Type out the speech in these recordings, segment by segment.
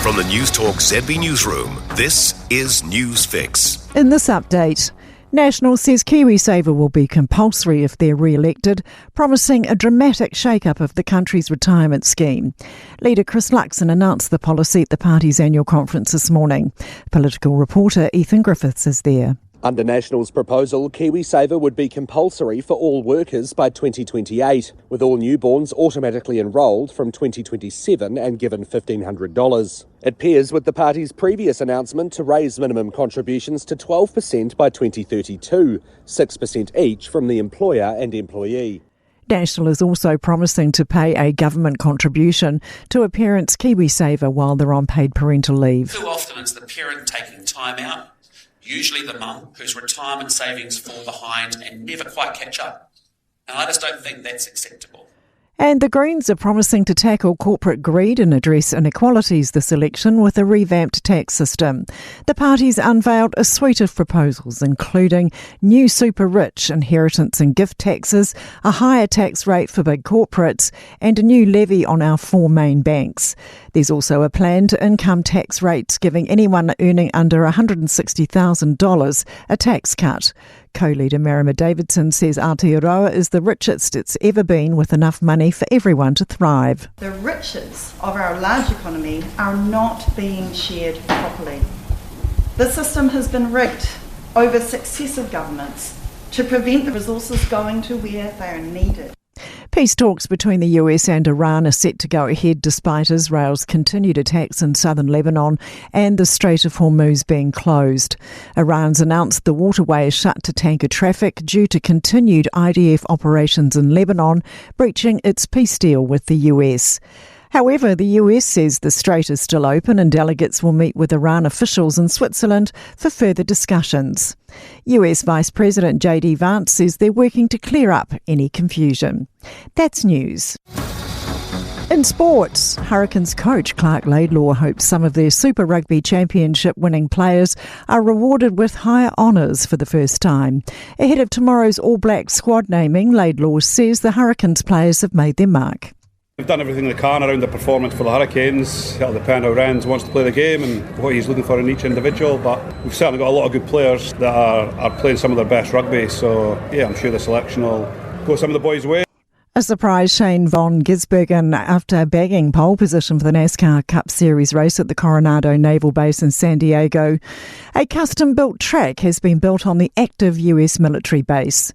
From the Newstalk ZB newsroom, this is News Fix. In this update, National says KiwiSaver will be compulsory if they're re-elected, promising a dramatic shake-up of the country's retirement scheme. Leader Chris Luxon announced the policy at the party's annual conference this morning. Political reporter Ethan Griffiths is there. Under National's proposal, KiwiSaver would be compulsory for all workers by 2028, with all newborns automatically enrolled from 2027 and given $1,500. It pairs with the party's previous announcement to raise minimum contributions to 12% by 2032, 6% each from the employer and employee. National is also promising to pay a government contribution to a parent's KiwiSaver while they're on paid parental leave. Too often it's the parent taking time out, usually the mum, whose retirement savings fall behind and never quite catch up. And I just don't think that's acceptable. And the Greens are promising to tackle corporate greed and address inequalities this election with a revamped tax system. The party's unveiled a suite of proposals, including new super rich inheritance and gift taxes, a higher tax rate for big corporates, and a new levy on our four main banks. There's also a plan to income tax rates, giving anyone earning under $160,000 a tax cut. Co-leader Marama Davidson says Aotearoa is the richest it's ever been, with enough money for everyone to thrive. The riches of our large economy are not being shared properly. The system has been rigged over successive governments to prevent the resources going to where they are needed. Peace talks between the US and Iran are set to go ahead despite Israel's continued attacks in southern Lebanon and the Strait of Hormuz being closed. Iran's announced the waterway is shut to tanker traffic due to continued IDF operations in Lebanon, breaching its peace deal with the US. However, the US says the strait is still open and delegates will meet with Iran officials in Switzerland for further discussions. US Vice President J.D. Vance says they're working to clear up any confusion. That's news. In sports, Hurricanes coach Clark Laidlaw hopes some of their Super Rugby Championship winning players are rewarded with higher honours for the first time. Ahead of tomorrow's All Black squad naming, Laidlaw says the Hurricanes players have made their mark. We've done everything they can around the performance for the Hurricanes. It'll depend how Rans wants to play the game and what he's looking for in each individual, but we've certainly got a lot of good players that are playing some of their best rugby, so yeah, I'm sure the selection will go some of the boys' way. A surprise Shane von Gisbergen after bagging pole position for the NASCAR Cup Series race at the Coronado Naval Base in San Diego. A custom-built track has been built on the active US military base.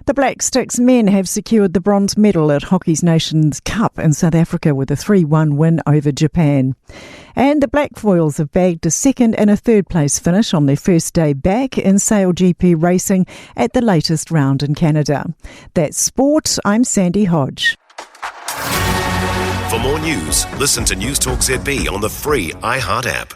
The Black Sticks men have secured the bronze medal at Hockey's Nations Cup in South Africa with a 3-1 win over Japan. And the Black Foils have bagged a second and a third place finish on their first day back in Sail GP racing at the latest round in Canada. That's sport. I'm Sandy Hodge. For more news, listen to Newstalk ZB on the free iHeart app.